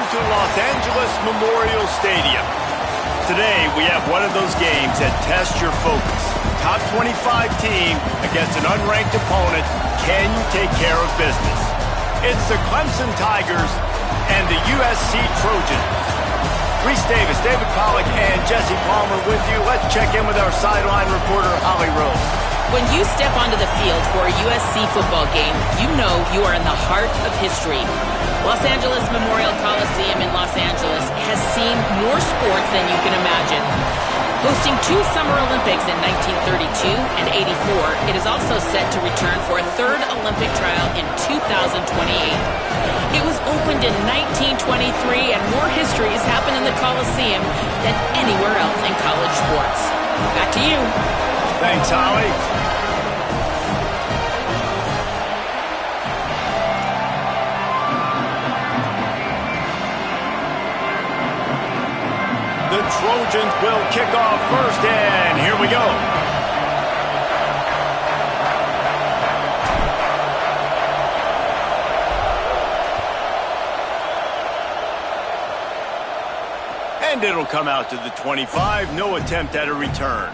to Los Angeles Memorial Stadium. Today, we have one of those games that tests your focus. Top 25 team against an unranked opponent. Can you take care of business? It's the Clemson Tigers and the USC Trojans. Reese Davis, David Pollack, and Jesse Palmer with you. Let's check in with our sideline reporter, Holly Rose. When you step onto the field for a USC football game, you know you are in the heart of history. Los Angeles Memorial Coliseum in Los Angeles has seen more sports than you can imagine. Hosting 2 Summer Olympics in 1932 and 84, it is also set to return for a 3rd Olympic trial in 2028. It was opened in 1923, and more history has happened in the Coliseum than anywhere else in college sports. Back to you. Thanks, Holly. The Trojans will kick off first, and here we go. And it'll come out to the 25. No attempt at a return.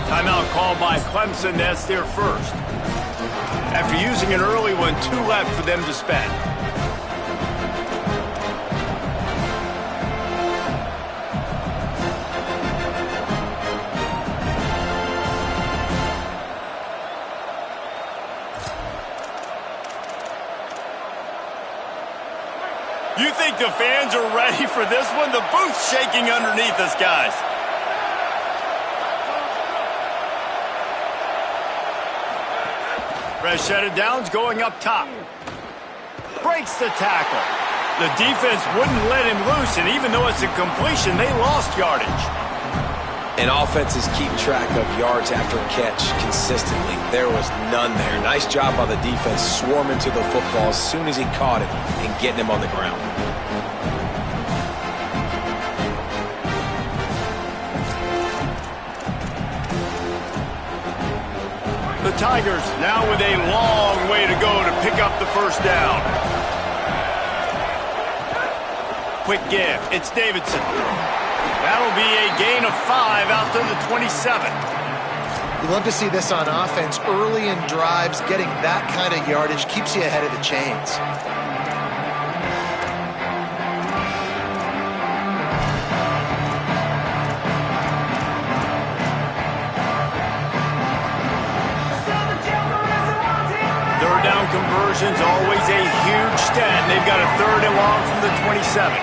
Timeout called by Clemson. That's their first. After using an early one, 2 left for them to spend. You think the fans are ready for this one? The booth's shaking underneath us, guys. Rashad Downs going up top. Breaks the tackle. The defense wouldn't let him loose, and even though it's a completion, they lost yardage. And offenses keep track of yards after catch consistently. There was none there. Nice job by the defense swarming to the football as soon as he caught it and getting him on the ground. The Tigers now with a long way to go to pick up the first down. Quick give. It's Davidson. That'll be a gain of 5 out to the 27. You love to see this on offense. Early in drives, getting that kind of yardage keeps you ahead of the chains. Conversion's always a huge stat, and they've got a 3rd and long from the 27.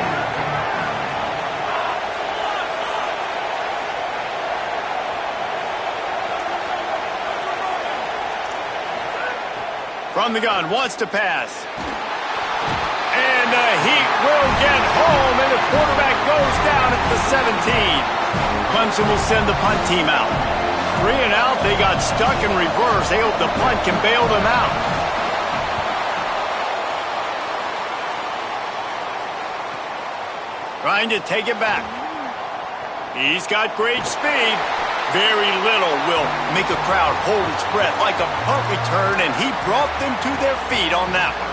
From the gun, wants to pass. And the Heat will get home, and the quarterback goes down at the 17. Clemson will send the punt team out. 3 and out, they got stuck in reverse. They hope the punt can bail them out. Trying to take it back. He's got great speed. Very little will make a crowd hold its breath like a punt return, and he brought them to their feet on that one.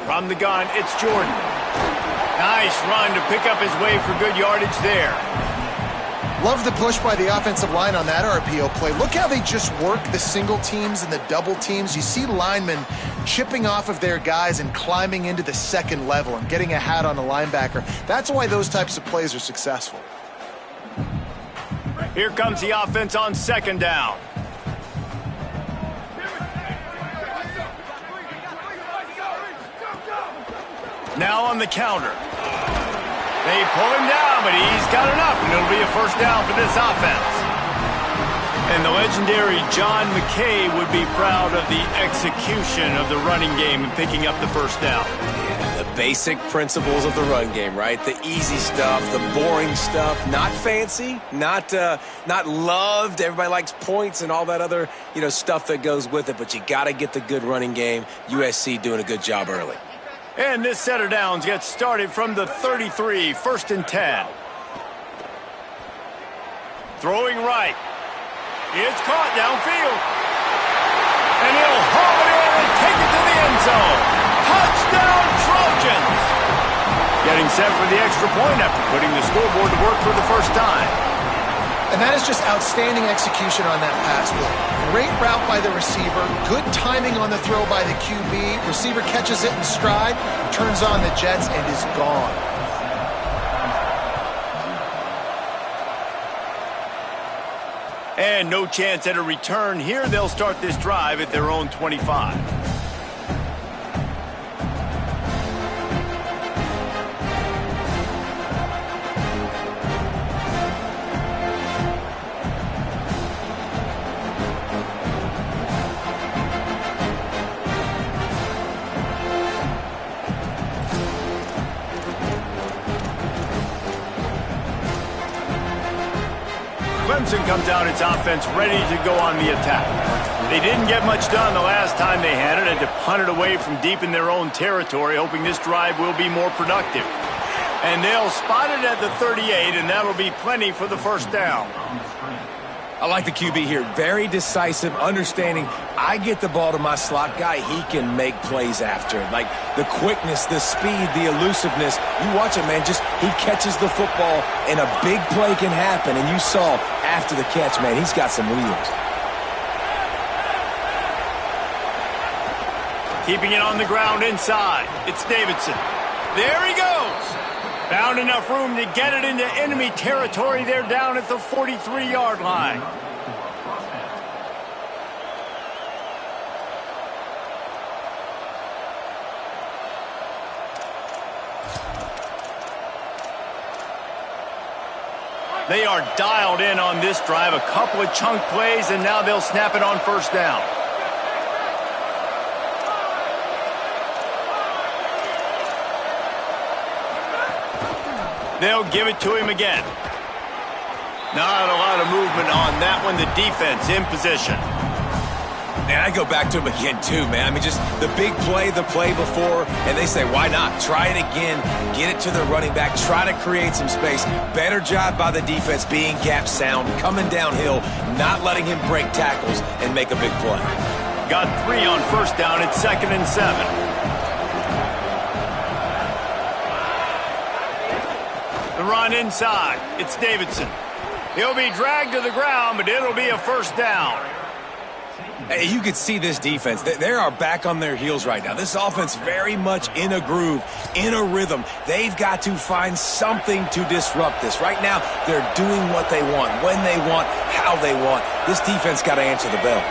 From the gun, it's Jordan. Nice run to pick up his way for good yardage there. Love the push by the offensive line on that RPO play. Look how they just work the single teams and the double teams. You see linemen chipping off of their guys and climbing into the second level and getting a hat on a linebacker. That's why those types of plays are successful. Here comes the offense on 2nd down. Now on the counter. They pull him down, but he's got enough, and it'll be a first down for this offense. And the legendary John McKay would be proud of the execution of the running game and picking up the first down. Yeah, the basic principles of the run game, right? The easy stuff, the boring stuff, not fancy, not loved. Everybody likes points and all that other, stuff that goes with it, but you got to get the good running game. USC doing a good job early. And this set of downs gets started from the 33, 1st and 10. Throwing right. It's caught downfield. And he'll haul it in and take it to the end zone. Touchdown, Trojans! Getting set for the extra point after putting the scoreboard to work for the first time. And that is just outstanding execution on that pass, Will. Great route by the receiver, good timing on the throw by the QB. Receiver catches it in stride, turns on the jets, and is gone. And no chance at a return here. They'll start this drive at their own 25. Clemson comes out its offense ready to go on the attack. They didn't get much done the last time they had it, and to punt it away from deep in their own territory, hoping this drive will be more productive. And they'll spot it at the 38, and that'll be plenty for the first down. I like the QB here. Very decisive, understanding I get the ball to my slot guy, he can make plays after it. Like the quickness, the speed, the elusiveness. You watch it, man, he catches the football and a big play can happen. And you saw after the catch, man, he's got some wheels. Keeping it on the ground inside. It's Davidson. There he goes. Found enough room to get it into enemy territory. They're down at the 43-yard line. They are dialed in on this drive. A couple of chunk plays, and now they'll snap it on first down. They'll give it to him again. Not a lot of movement on that one. The defense in position. And I go back to him again, too, man. I mean, just the big play, the play before, and they say, why not? Try it again. Get it to the running back. Try to create some space. Better job by the defense being gap sound, coming downhill, not letting him break tackles and make a big play. Got 3 on first down. It's 2nd and 7. The run inside. It's Davidson. He'll be dragged to the ground, but it'll be a first down. Hey, you could see this defense. They are back on their heels right now. This offense very much in a groove, in a rhythm. They've got to find something to disrupt this. Right now, they're doing what they want, when they want, how they want. This defense got to answer the bell.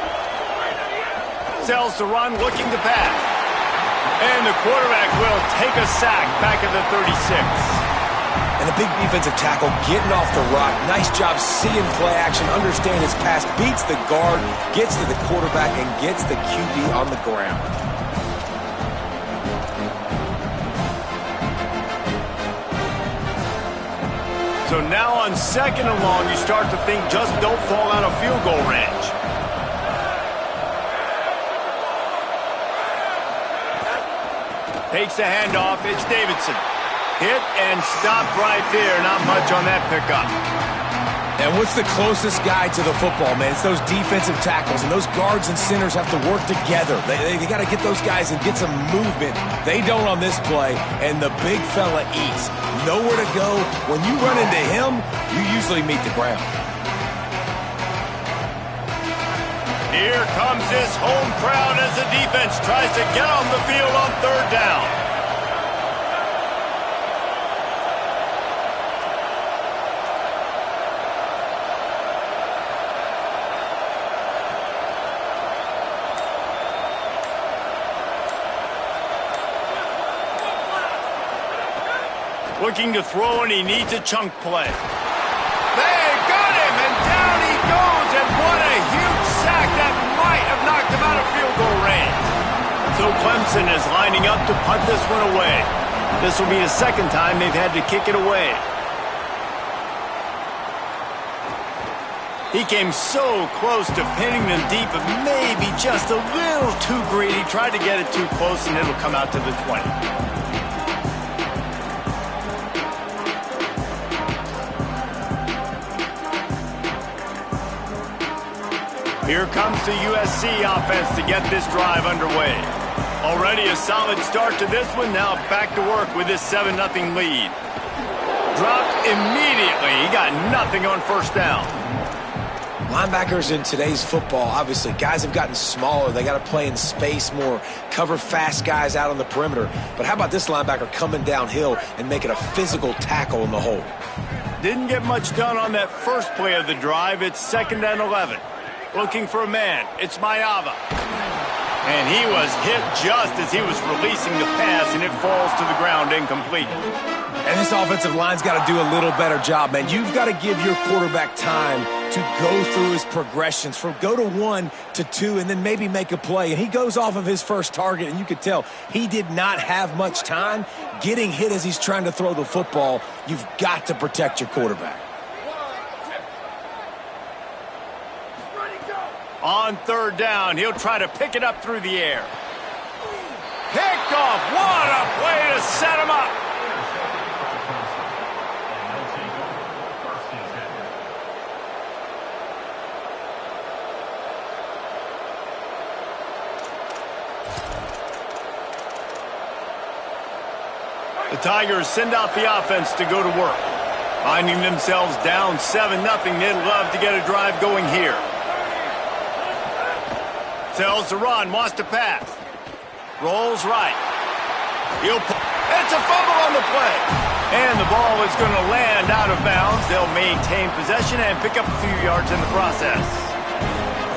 Sells the run, looking to pass. And the quarterback will take a sack back at the 36. And a big defensive tackle getting off the rock. Nice job seeing play action, understand his pass, beats the guard, gets to the quarterback, and gets the QB on the ground. So now on 2nd and long, you start to think just don't fall out of field goal range. Takes the handoff. It's Davidson. Hit and stopped right there. Not much on that pickup. And what's the closest guy to the football, man? It's those defensive tackles, and those guards and centers have to work together. They got to get those guys and get some movement. They don't on this play, and the big fella eats. Nowhere to go. When you run into him, you usually meet the ground. Here comes this home crowd as the defense tries to get off the field on 3rd down. Looking to throw, and he needs a chunk play. They got him, and down he goes, and what a huge sack that might have knocked him out of field goal range. So Clemson is lining up to punt this one away. This will be the second time they've had to kick it away. He came so close to pinning them deep, but maybe just a little too greedy. Tried to get it too close, and it'll come out to the 20. Here comes the USC offense to get this drive underway. Already a solid start to this one. Now back to work with this 7-0 lead. Dropped immediately. He got nothing on first down. Linebackers in today's football, obviously, guys have gotten smaller. They got to play in space more, cover fast guys out on the perimeter. But how about this linebacker coming downhill and making a physical tackle in the hole? Didn't get much done on that first play of the drive. It's 2nd and 11. Looking for a man. It's Maiava. And he was hit just as he was releasing the pass, and it falls to the ground incomplete. And this offensive line's got to do a little better job, man. You've got to give your quarterback time to go through his progressions from go to 1 to 2 and then maybe make a play. And he goes off of his first target, and you could tell he did not have much time getting hit as he's trying to throw the football. You've got to protect your quarterback. On 3rd down, he'll try to pick it up through the air. Picked off. What a play to set him up. The Tigers send out the offense to go to work. Finding themselves down 7-0, they'd love to get a drive going here. Tells to run, wants to pass. Rolls right. It's a fumble on the play. And the ball is going to land out of bounds. They'll maintain possession and pick up a few yards in the process.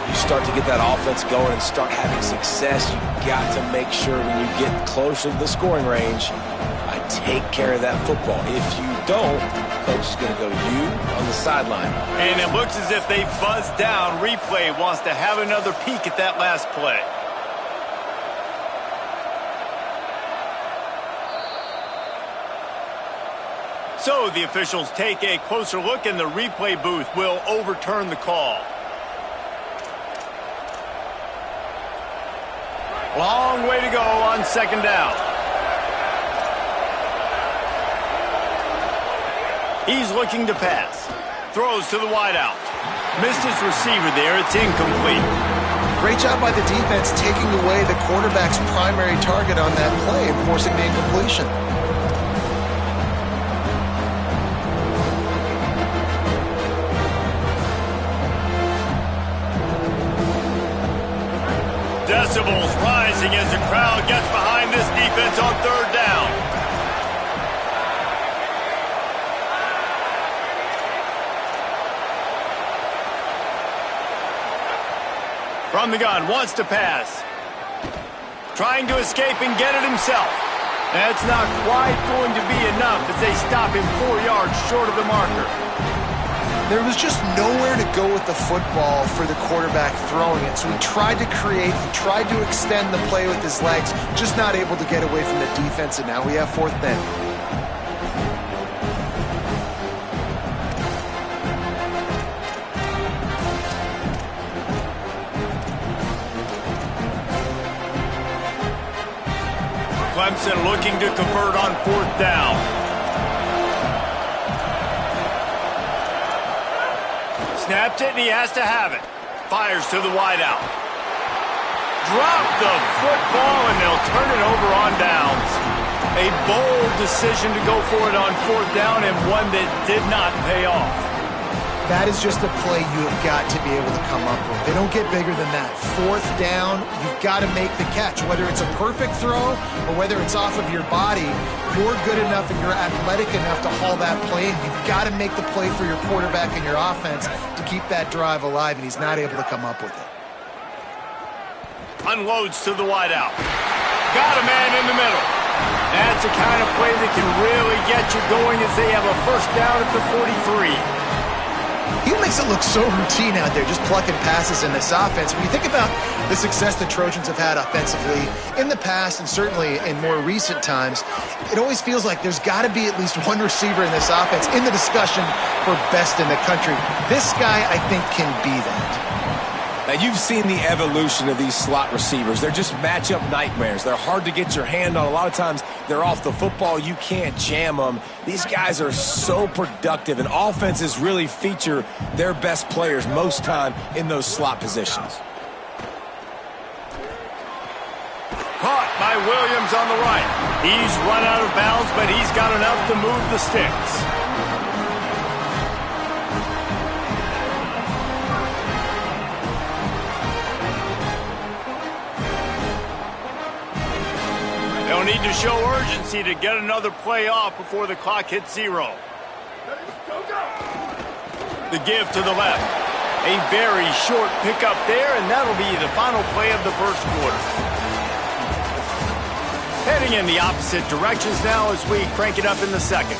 You start to get that offense going and start having success, you've got to make sure when you get closer to the scoring range, take care of that football. If you don't, coach is going to go you on the sideline. And it looks as if they buzzed down. Replay wants to have another peek at that last play. So the officials take a closer look, and the replay booth will overturn the call. Long way to go on 2nd down. He's looking to pass. Throws to the wideout. Missed his receiver there. It's incomplete. Great job by the defense taking away the quarterback's primary target on that play and forcing the incompletion. Decibels rising as the crowd gets behind this defense on 3rd down. From the gun, wants to pass. Trying to escape and get it himself. That's not quite going to be enough as they stop him 4 yards short of the marker. There was just nowhere to go with the football for the quarterback throwing it. So he tried to create, he tried to extend the play with his legs, just not able to get away from the defense, and now we have 4th down. Clemson looking to convert on 4th down. Snapped it, and he has to have it. Fires to the wideout. Drop the football, and they'll turn it over on downs. A bold decision to go for it on 4th down, and one that did not pay off. That is just a play you have got to be able to come up with. They don't get bigger than that. 4th down, you've got to make the catch. Whether it's a perfect throw or whether it's off of your body, you're good enough and you're athletic enough to haul that play, and you've got to make the play for your quarterback and your offense to keep that drive alive, and he's not able to come up with it. Unloads to the wideout. Got a man in the middle. That's the kind of play that can really get you going as they have a first down at the 43. He makes it look so routine out there, just plucking passes in this offense. When you think about the success the Trojans have had offensively in the past and certainly in more recent times, it always feels like there's got to be at least one receiver in this offense in the discussion for best in the country. This guy, I think, can be that. Now, you've seen the evolution of these slot receivers. They're just matchup nightmares. They're hard to get your hand on. A lot of times, they're off the football. You can't jam them. These guys are so productive, and offenses really feature their best players most time in those slot positions. Caught by Williams on the right. He's run out of bounds, but he's got enough to move the sticks. They'll need to show urgency to get another play off before the clock hits 0. The give to the left. A very short pickup there, and that'll be the final play of the first quarter. Heading in the opposite directions now as we crank it up in the second.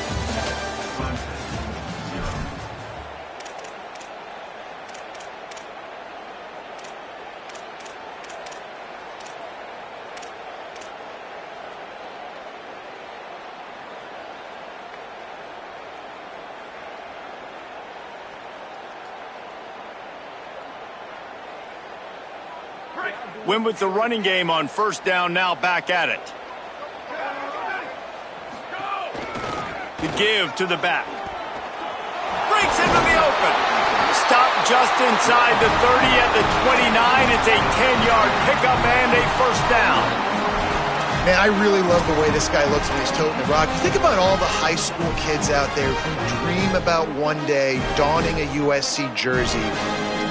Win with the running game on first down, now back at it. The give to the back. Breaks into the open. Stop just inside the 30 at the 29. It's a 10-yard pickup and a first down. Man, I really love the way this guy looks when he's toting the rock. You think about all the high school kids out there who dream about one day donning a USC jersey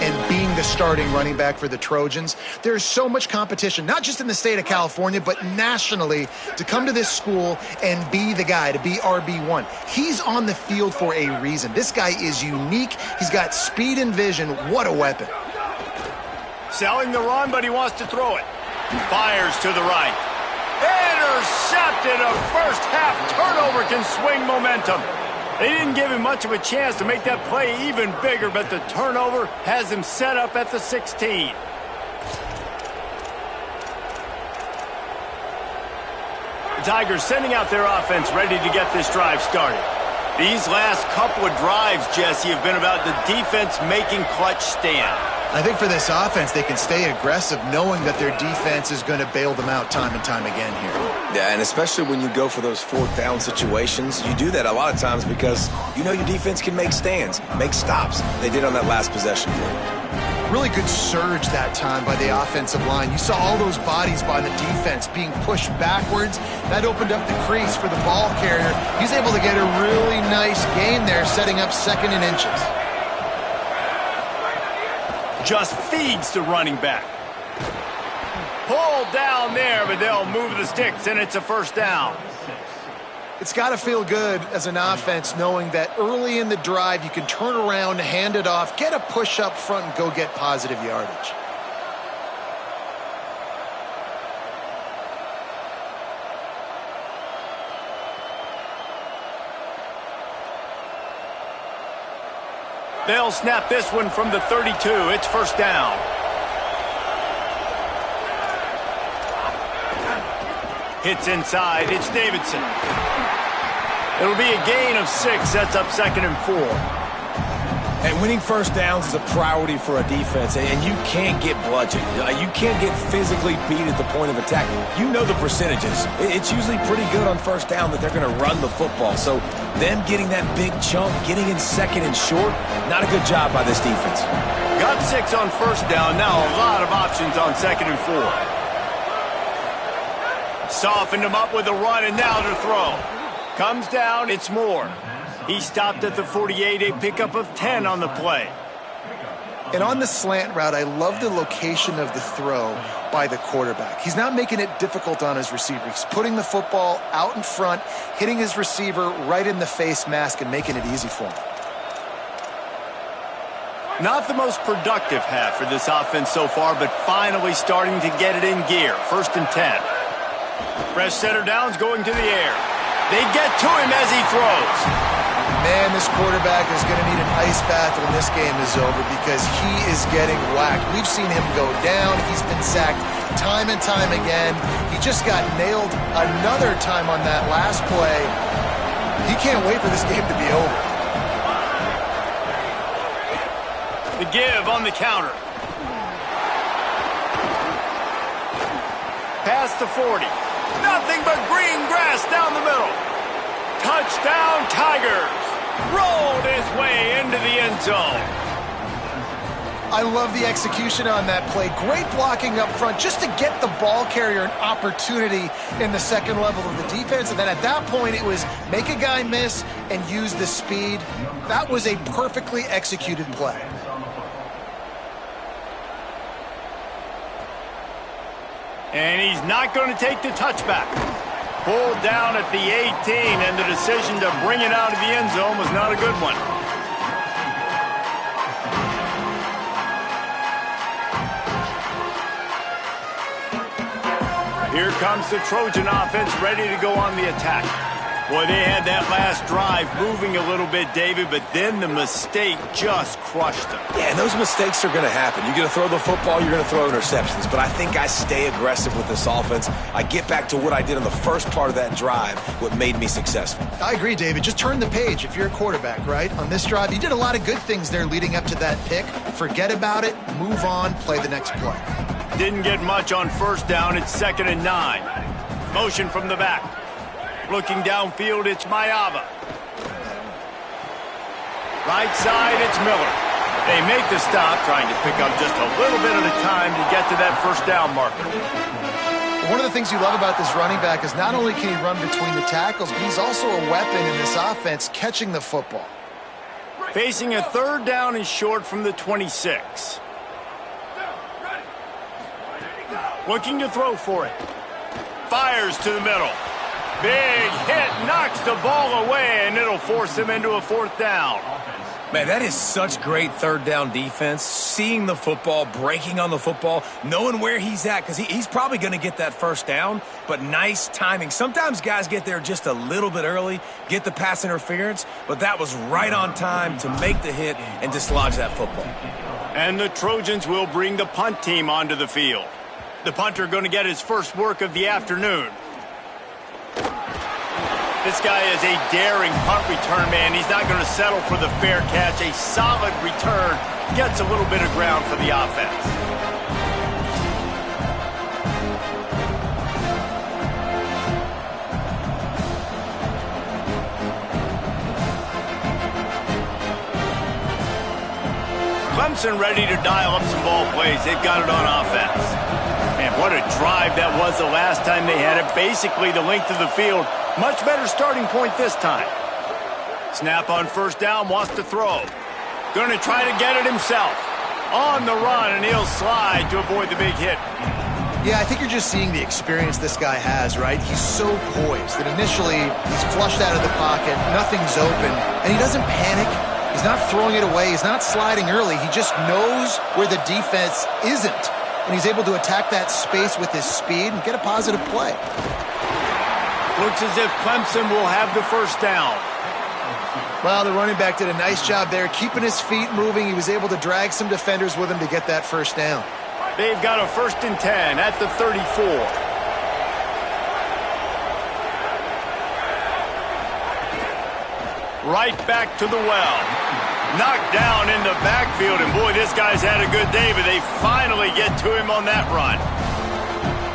and being the starting running back for the Trojans. There's so much competition, not just in the state of California, but nationally, to come to this school and be the guy, to be RB1. He's on the field for a reason. This guy is unique. He's got speed and vision. What a weapon. Selling the run, but he wants to throw it. Fires to the right. Intercepted. A first half turnover can swing momentum. They didn't give him much of a chance to make that play even bigger, but the turnover has him set up at the 16. The Tigers sending out their offense ready to get this drive started. These last couple of drives, Jesse, have been about the defense making clutch stand. I think for this offense, they can stay aggressive knowing that their defense is going to bail them out time and time again here. Yeah, and especially when you go for those fourth down situations, you do that a lot of times because you know your defense can make stands, make stops. They did on that last possession for you. Really good surge that time by the offensive line. You saw all those bodies by the defense being pushed backwards. That opened up the crease for the ball carrier. He's able to get a really nice gain there, setting up second and inches. Just feeds the running back. Pulled down there, but they'll move the sticks, and it's a first down. It's got to feel good as an offense knowing that early in the drive you can turn around, hand it off, get a push up front, and go get positive yardage. They'll snap this one from the 32. It's first down. Hits inside. It's Davidson. It'll be a gain of 6. Sets up second and 4. And winning first downs is a priority for a defense, and you can't get bludgeoned. You can't get physically beat at the point of attack. You know the percentages. It's usually pretty good on first down that they're going to run the football. So them getting that big chunk, getting in second and short, not a good job by this defense. Got 6 on first down. Now a lot of options on second and 4. Softened him up with a run, and now to throw. Comes down. It's Moore. He stopped at the 48, a pickup of 10 on the play. And on the slant route, I love the location of the throw by the quarterback. He's not making it difficult on his receiver. He's putting the football out in front, hitting his receiver right in the face mask and making it easy for him. Not the most productive half for this offense so far, but finally starting to get it in gear. First and 10. Fresh setter downs going to the air. They get to him as he throws. Man, this quarterback is going to need an ice bath when this game is over because he is getting whacked. We've seen him go down. He's been sacked time and time again. He just got nailed another time on that last play. He can't wait for this game to be over. The give on the counter. Past the 40. Nothing but green grass down the middle. Touchdown, Tigers. Rolled his way into the end zone. I love the execution on that play. Great blocking up front just to get the ball carrier an opportunity in the second level of the defense. And then at that point, it was make a guy miss and use the speed. That was a perfectly executed play. And he's not going to take the touchback. Pulled down at the 18, and the decision to bring it out of the end zone was not a good one. Here comes the Trojan offense ready to go on the attack. Boy, they had that last drive moving a little bit, David, but then the mistake just crushed them. Yeah, and those mistakes are going to happen. You're going to throw the football, you're going to throw interceptions. But I think I stay aggressive with this offense. I get back to what I did on the first part of that drive, what made me successful. I agree, David. Just turn the page if you're a quarterback, right? On this drive, you did a lot of good things there leading up to that pick. Forget about it, move on, play the next play. Didn't get much on first down. It's 2nd and 9. Motion from the back. Looking downfield, it's Mayava. Right side, it's Miller. They make the stop, trying to pick up just a little bit at a time to get to that first down marker. One of the things you love about this running back is not only can he run between the tackles, but he's also a weapon in this offense catching the football. Facing a 3rd down and short from the 26. Looking to throw for it. Fires to the middle. Big hit, knocks the ball away, and it'll force him into a 4th down. Man, that is such great 3rd down defense. Seeing the football, breaking on the football, knowing where he's at, because he's probably going to get that first down, but nice timing. Sometimes guys get there just a little bit early, get the pass interference, but that was right on time to make the hit and dislodge that football. And the Trojans will bring the punt team onto the field. The punter going to get his first work of the afternoon. This guy is a daring punt return man. He's not going to settle for the fair catch. A solid return gets a little bit of ground for the offense. Clemson ready to dial up some ball plays. They've got it on offense. Man, what a drive that was the last time they had it. Basically the length of the field. Much better starting point this time. Snap on first down, wants to throw. Going to try to get it himself. On the run, and he'll slide to avoid the big hit. Yeah, I think you're just seeing the experience this guy has, right? He's so poised that initially he's flushed out of the pocket, nothing's open, and he doesn't panic. He's not throwing it away. He's not sliding early. He just knows where the defense isn't, and he's able to attack that space with his speed and get a positive play. Looks as if Clemson will have the first down. Well, the running back did a nice job there, keeping his feet moving. He was able to drag some defenders with him to get that first down. They've got a 1st and 10 at the 34. Right back to the well. Knocked down in the backfield, and boy, this guy's had a good day, but they finally get to him on that run.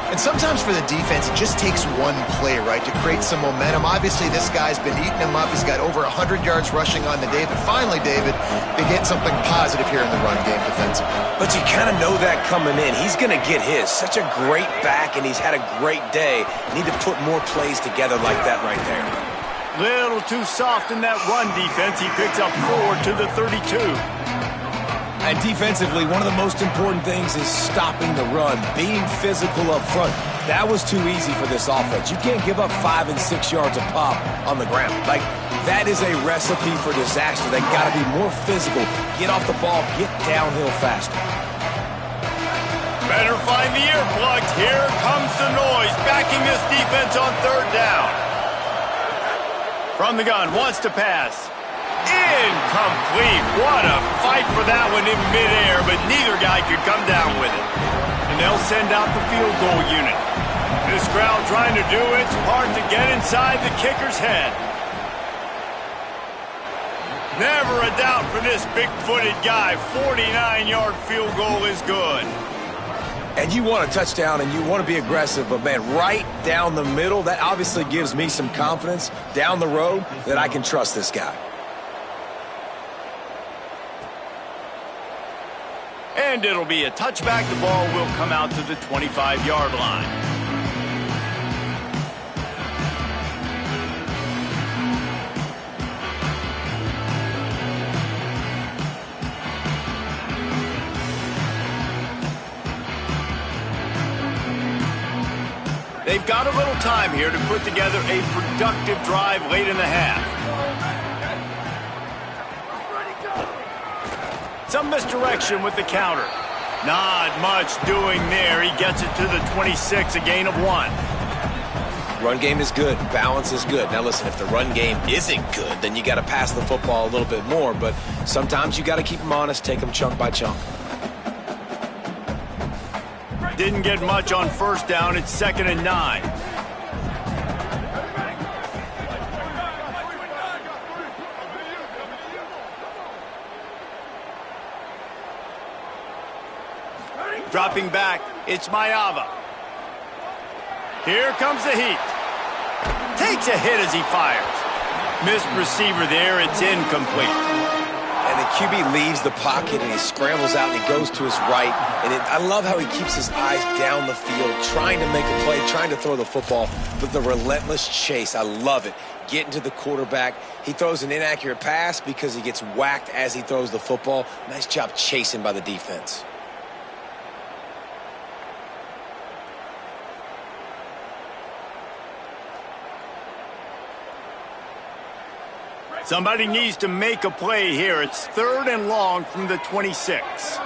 And sometimes for the defense, it just takes one play, right, to create some momentum. Obviously, this guy's been eating him up. He's got over 100 yards rushing on the day. But finally, David, they get something positive here in the run game defensively. But you kind of know that coming in. He's going to get his. Such a great back, and he's had a great day. Need to put more plays together like that right there. Little too soft in that run defense. He picks up 4 to the 32. And defensively, one of the most important things is stopping the run, being physical up front. That was too easy for this offense. You can't give up 5 and 6 yards a pop on the ground. Like, that is a recipe for disaster. They got to be more physical, get off the ball, get downhill faster. Better find the earplugs. Here comes the noise, backing this defense on third down. From the gun, wants to pass. Incomplete. What a fight for that one in midair, but neither guy could come down with it. And they'll send out the field goal unit. This crowd trying to do its part to get inside the kicker's head. Never a doubt for this big-footed guy. 49-yard field goal is good. And you want a touchdown and you want to be aggressive, but man, right down the middle, that obviously gives me some confidence down the road that I can trust this guy. And it'll be a touchback. The ball will come out to the 25-yard line. They've got a little time here to put together a productive drive late in the half. Some misdirection with the counter. Not much doing there. He gets it to the 26, a gain of 1. Run game is good. Balance is good. Now listen, if the run game isn't good, then you got to pass the football a little bit more. But sometimes you got to keep them honest, take them chunk by chunk. Didn't get much on first down. It's 2nd and 9. Dropping back, it's Maiava. Here comes the heat. Takes a hit as he fires. Missed receiver there, it's incomplete. And the QB leaves the pocket and he scrambles out and he goes to his right. And I love how he keeps his eyes down the field, trying to make a play, trying to throw the football, but the relentless chase, I love it. Getting to the quarterback. He throws an inaccurate pass because he gets whacked as he throws the football. Nice job chasing by the defense. Somebody needs to make a play here. It's 3rd and long from the 26.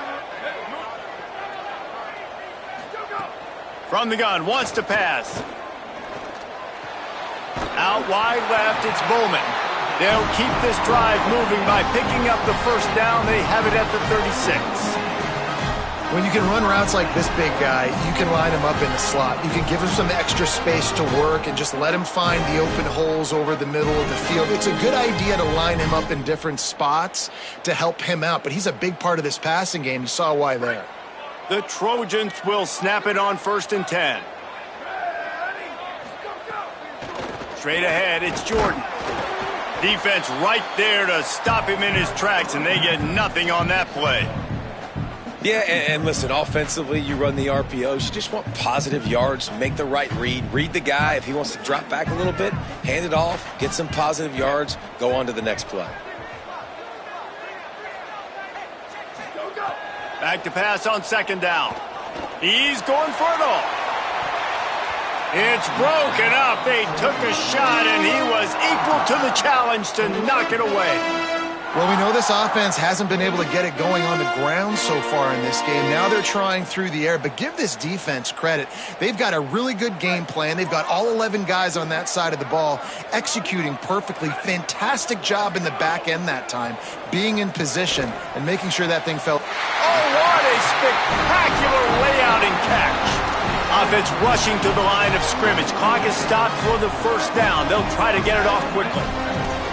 From the gun, wants to pass. Out wide left, it's Bowman. They'll keep this drive moving by picking up the first down. They have it at the 36. When you can run routes like this big guy, you can line him up in the slot. You can give him some extra space to work and just let him find the open holes over the middle of the field. It's a good idea to line him up in different spots to help him out, but he's a big part of this passing game. You saw why there. The Trojans will snap it on 1st and 10. Straight ahead, it's Jordan. Defense right there to stop him in his tracks, and they get nothing on that play. Yeah, and listen, offensively, you run the RPOs. You just want positive yards, make the right read the guy. If he wants to drop back a little bit, hand it off, get some positive yards, go on to the next play. Back to pass on 2nd down. He's going for it all. It's broken up. They took a shot, and he was equal to the challenge to knock it away. Well, we know this offense hasn't been able to get it going on the ground so far in this game. Now they're trying through the air, but give this defense credit. They've got a really good game plan. They've got all 11 guys on that side of the ball executing perfectly. Fantastic job in the back end that time, being in position and making sure that thing fell. Oh, what a spectacular layout and catch. Offense rushing to the line of scrimmage. Clock is stopped for the first down. They'll try to get it off quickly.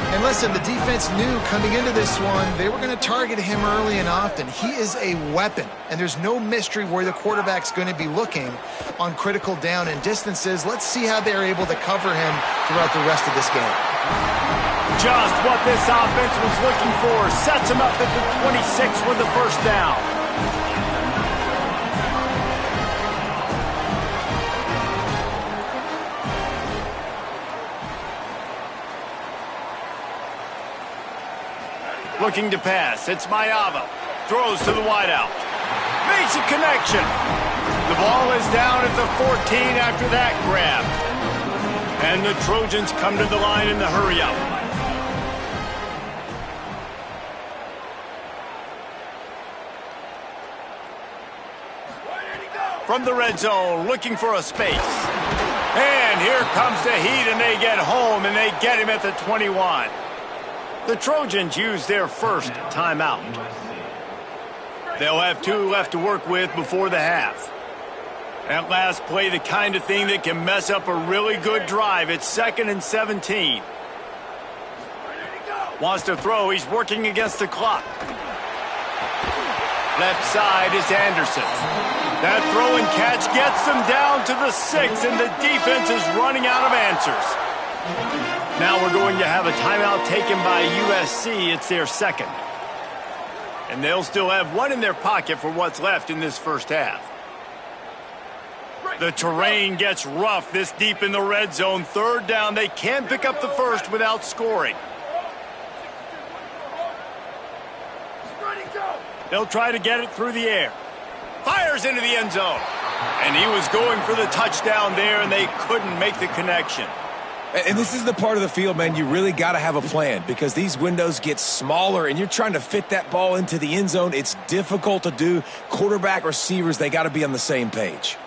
And listen, the defense knew coming into this one, they were going to target him early and often. He is a weapon, and there's no mystery where the quarterback's going to be looking on critical down and distances. Let's see how they're able to cover him throughout the rest of this game. Just what this offense was looking for. Sets him up at the 26 with the first down. Looking to pass. It's Maiava. Throws to the wideout. Makes a connection. The ball is down at the 14 after that grab. And the Trojans come to the line in the hurry-up. from the red zone, looking for a space. And here comes the heat, and they get home, and they get him at the 21. The Trojans use their first timeout. They'll have 2 left to work with before the half. That last play, the kind of thing that can mess up a really good drive. It's 2nd and 17. Wants to throw. He's working against the clock. Left side is Anderson. That throw and catch gets them down to the 6, and the defense is running out of answers. Now we're going to have a timeout taken by USC. It's their second. And they'll still have 1 in their pocket for what's left in this first half. The terrain gets rough this deep in the red zone. 3rd down. They can't pick up the first without scoring. They'll try to get it through the air. Fires into the end zone. And he was going for the touchdown there, and they couldn't make the connection. And this is the part of the field, man, you really got to have a plan because these windows get smaller and you're trying to fit that ball into the end zone. It's difficult to do. Quarterback, receivers, they got to be on the same page.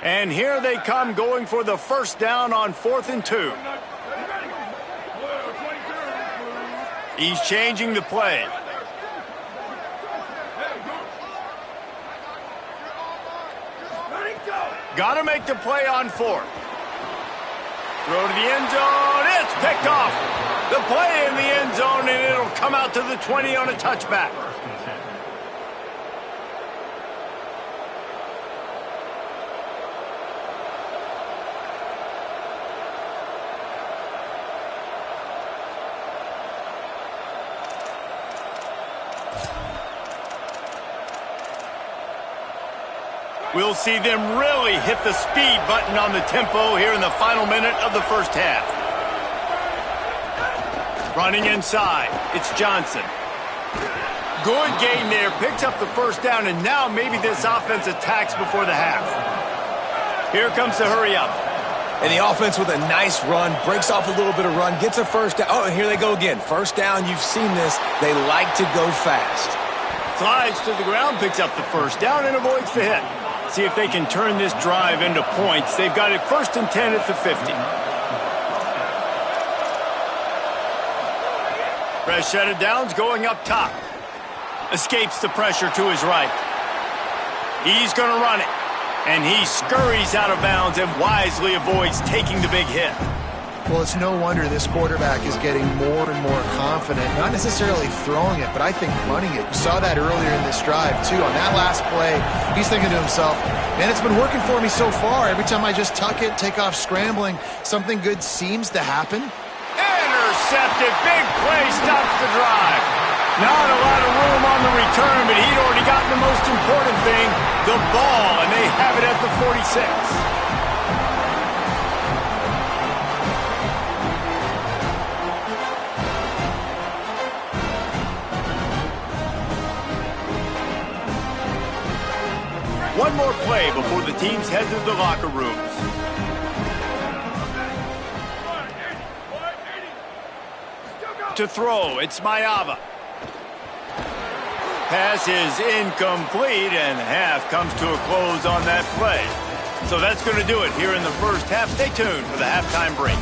And here they come going for the first down on 4th and 2. He's changing the play. Got to make the play on 4th. Throw to the end zone. It's picked off. The play in the end zone, and it'll come out to the 20 on a touchback. We'll see them really hit the speed button on the tempo here in the final minute of the first half. Running inside, it's Johnson. Good gain there, picks up the first down, and now maybe this offense attacks before the half. Here comes the hurry up. And the offense with a nice run, breaks off a little bit of run, gets a first down. Oh, and here they go again. First down, you've seen this. They like to go fast. Slides to the ground, picks up the first down, and avoids the hit. See if they can turn this drive into points. They've got it 1st and 10 at the 50. Fresh set of downs going up top. Escapes the pressure to his right. He's going to run it. And he scurries out of bounds and wisely avoids taking the big hit. Well, it's no wonder this quarterback is getting more and more confident, not necessarily throwing it, but I think running it. You saw that earlier in this drive, too. On that last play, he's thinking to himself, man, it's been working for me so far. Every time I just tuck it, take off scrambling, something good seems to happen. Intercepted. Big play stops the drive. Not a lot of room on the return, but he'd already gotten the most important thing, the ball, and they have it at the 46. One more play before the teams head to the locker rooms. To throw, it's Mayava. Pass is incomplete, and half comes to a close on that play. So that's going to do it here in the first half. Stay tuned for the halftime break.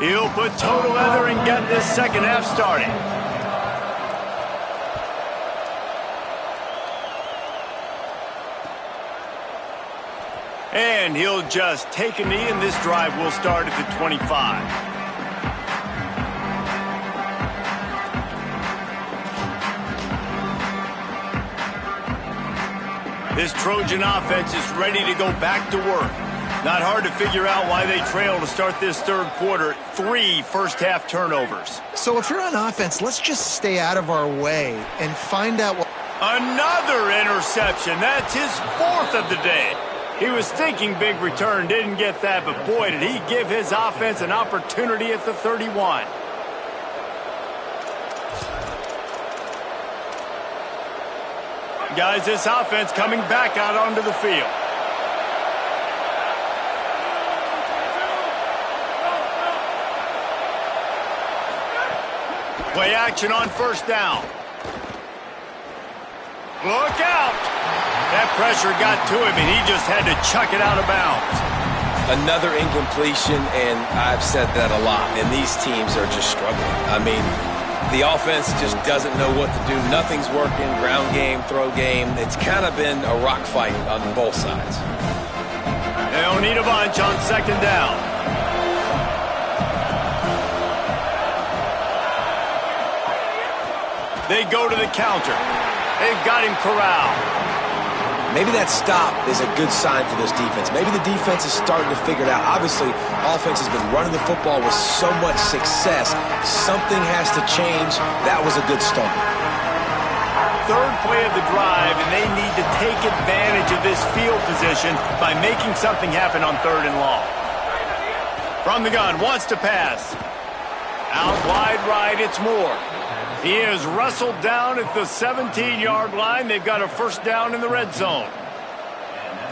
He'll put total leather and get this second half started. And he'll just take a knee, and this drive will start at the 25. This Trojan offense is ready to go back to work. Not hard to figure out why they trail to start this third quarter. 3 first-half turnovers. So if you're on offense, let's just stay out of our way and find out what... Another interception. That's his 4th of the day. He was thinking big return, didn't get that, but boy, did he give his offense an opportunity at the 31. Guys, this offense coming back out onto the field. Play action on first down. Look out! That pressure got to him, and he just had to chuck it out of bounds. Another incompletion, and I've said that a lot, and these teams are just struggling. I mean, the offense just doesn't know what to do. Nothing's working. Ground game, throw game. It's kind of been a rock fight on both sides. They'll need a bunch on second down. They go to the counter. They've got him corralled. Maybe that stop is a good sign for this defense. Maybe the defense is starting to figure it out. Obviously, offense has been running the football with so much success. Something has to change. That was a good start. Third play of the drive, and they need to take advantage of this field position by making something happen on third and long. From the gun, wants to pass. Out wide right, it's Moore. He is wrestled down at the 17-yard line. They've got a first down in the red zone.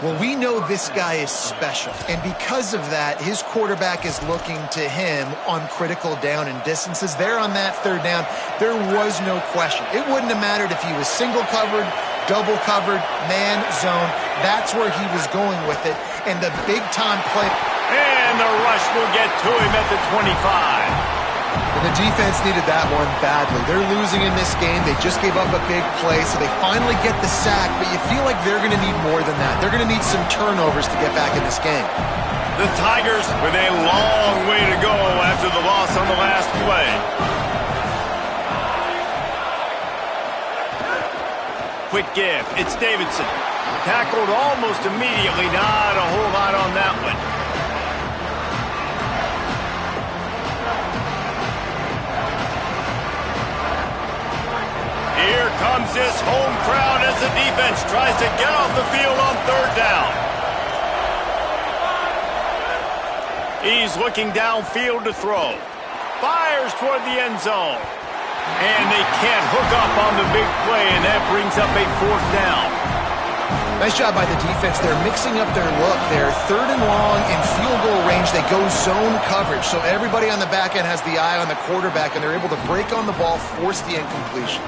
Well, we know this guy is special, and because of that, his quarterback is looking to him on critical down and distances. There on that third down, there was no question. It wouldn't have mattered if he was single covered, double covered, man, zone. That's where he was going with it, and the big-time play. And the rush will get to him at the 25. And the defense needed that one badly. They're losing in this game. They just gave up a big play, so they finally get the sack, but you feel like they're going to need more than that. They're going to need some turnovers to get back in this game. The Tigers with a long way to go after the loss on the last play. Quick give. It's Davidson. Tackled almost immediately. Not a whole lot on that one. Here comes this home crowd as the defense tries to get off the field on third down. He's looking downfield to throw. Fires toward the end zone. And they can't hook up on the big play, and that brings up a fourth down. Nice job by the defense. They're mixing up their look. They're third and long in field goal range. They go zone coverage, so everybody on the back end has the eye on the quarterback, and they're able to break on the ball, force the incompletion.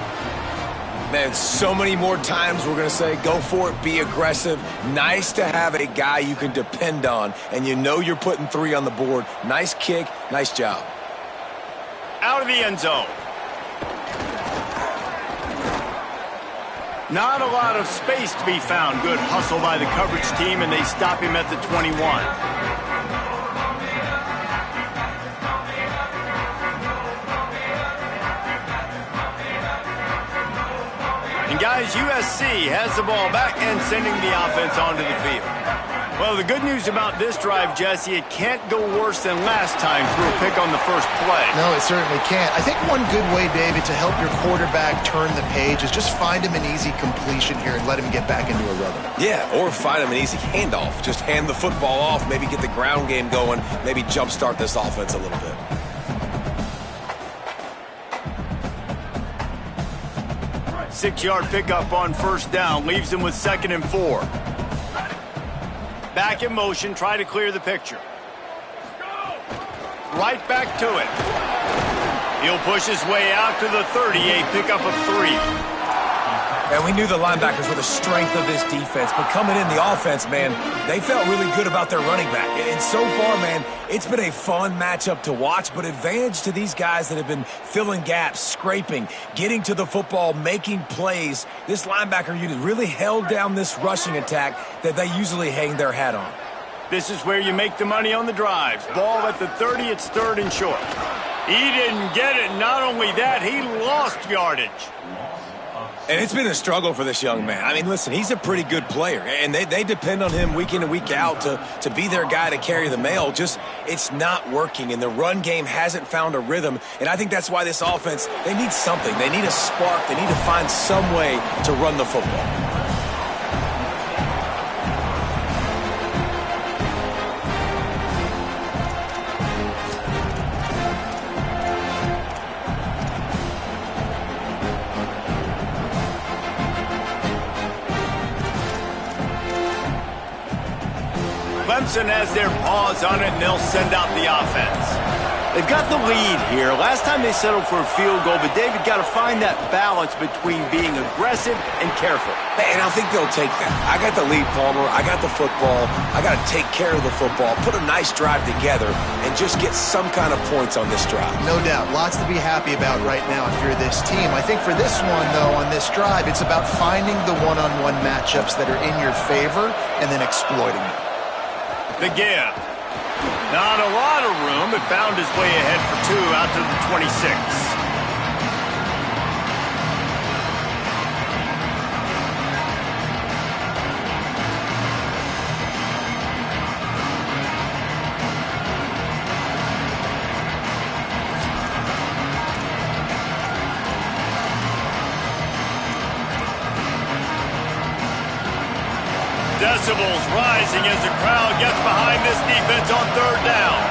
Man, so many more times we're going to say, go for it, be aggressive. Nice to have a guy you can depend on, and you know you're putting 3 on the board. Nice kick, nice job. Out of the end zone. Not a lot of space to be found. Good hustle by the coverage team, and they stop him at the 21. And guys, USC has the ball back and sending the offense onto the field. Well, the good news about this drive, Jesse, it can't go worse than last time through a pick on the first play. No, it certainly can't. I think one good way, David, to help your quarterback turn the page is just find him an easy completion here and let him get back into a rhythm. Yeah, or find him an easy handoff. Just hand the football off, maybe get the ground game going, maybe jumpstart this offense a little bit. Six-yard pickup on first down leaves him with 2nd and 4. Back in motion, try to clear the picture. Right back to it. He'll push his way out to the 30, a pickup of 3. And we knew the linebackers were the strength of this defense, but coming in the offense, man, they felt really good about their running back. And so far, man, it's been a fun matchup to watch, but advantage to these guys that have been filling gaps, scraping, getting to the football, making plays. This linebacker unit really held down this rushing attack that they usually hang their hat on. This is where you make the money on the drives. Ball at the 30, it's 3rd and short. He didn't get it. Not only that, he lost yardage. And it's been a struggle for this young man. I mean, listen, he's a pretty good player, and they depend on him week in and week out to be their guy to carry the mail. Just, it's not working, and the run game hasn't found a rhythm, and I think that's why this offense, they need something. They need a spark. They need to find some way to run the football. Clemson has their paws on it, and they'll send out the offense. They've got the lead here. Last time they settled for a field goal, but David got to find that balance between being aggressive and careful. And I think they'll take that. I got the lead, Palmer. I got the football. I got to take care of the football, put a nice drive together, and just get some kind of points on this drive. No doubt. Lots to be happy about right now if you're this team. I think for this one, though, on this drive, it's about finding the one-on-one matchups that are in your favor and then exploiting them. The give. Not a lot of room, but found his way ahead for 2 out to the 26. Decibels rising as the crowd gets behind this defense on 3rd down.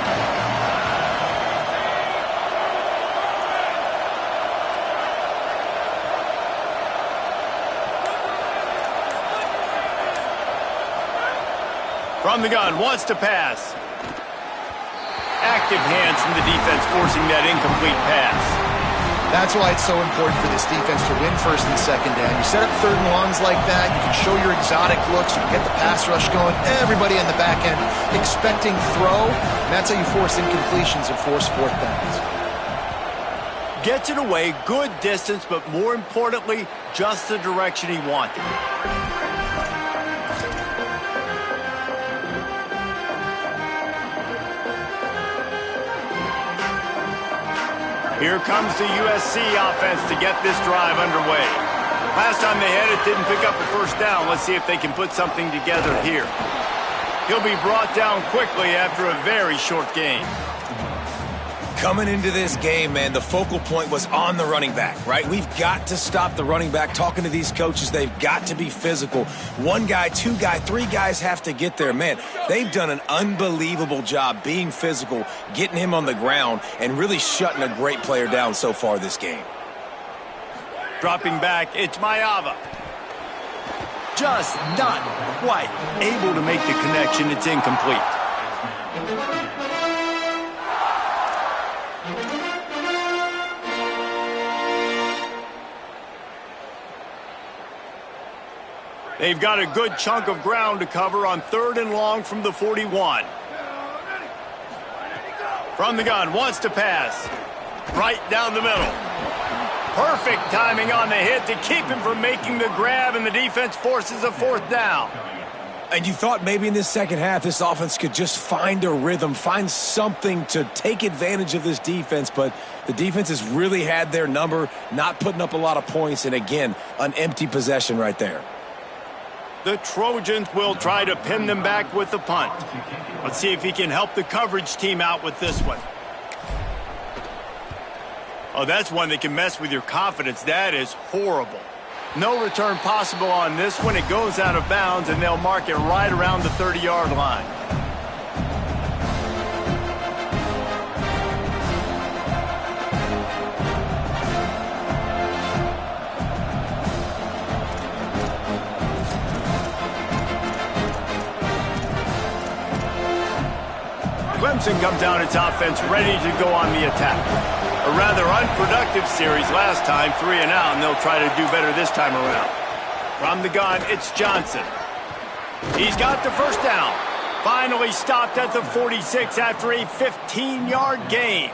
From the gun, wants to pass. Active hands from the defense forcing that incomplete pass. That's why it's so important for this defense to win 1st and 2nd down. You set up 3rd and longs like that, you can show your exotic looks, you can get the pass rush going, everybody on the back end expecting throw, and that's how you force incompletions and force 4th downs. Gets it away, good distance, but more importantly, just the direction he wanted. Here comes the USC offense to get this drive underway. Last time they had it, didn't pick up a 1st down. Let's see if they can put something together here. He'll be brought down quickly after a very short game. Coming into this game, man, the focal point was on the running back, right? We've got to stop the running back. Talking to these coaches, they've got to be physical. 1 guy, 2 guy, 3 guys have to get there. Man, they've done an unbelievable job being physical, getting him on the ground, and really shutting a great player down so far this game. Dropping back, it's Maiava. Just not quite able to make the connection. It's incomplete. They've got a good chunk of ground to cover on 3rd and long from the 41. From the gun, wants to pass. Right down the middle. Perfect timing on the hit to keep him from making the grab, and the defense forces a 4th down. And you thought maybe in this second half this offense could just find a rhythm, find something to take advantage of this defense, but the defense has really had their number, not putting up a lot of points, and again, an empty possession right there. The Trojans will try to pin them back with the punt. Let's see if he can help the coverage team out with this one. Oh, that's one that can mess with your confidence. That is horrible. No return possible on this one. It goes out of bounds, and they'll mark it right around the 30-yard line. Clemson comes out its offense ready to go on the attack. A rather unproductive series last time, 3 and out, and they'll try to do better this time around. From the gun, it's Johnson. He's got the 1st down. Finally stopped at the 46 after a 15-yard gain.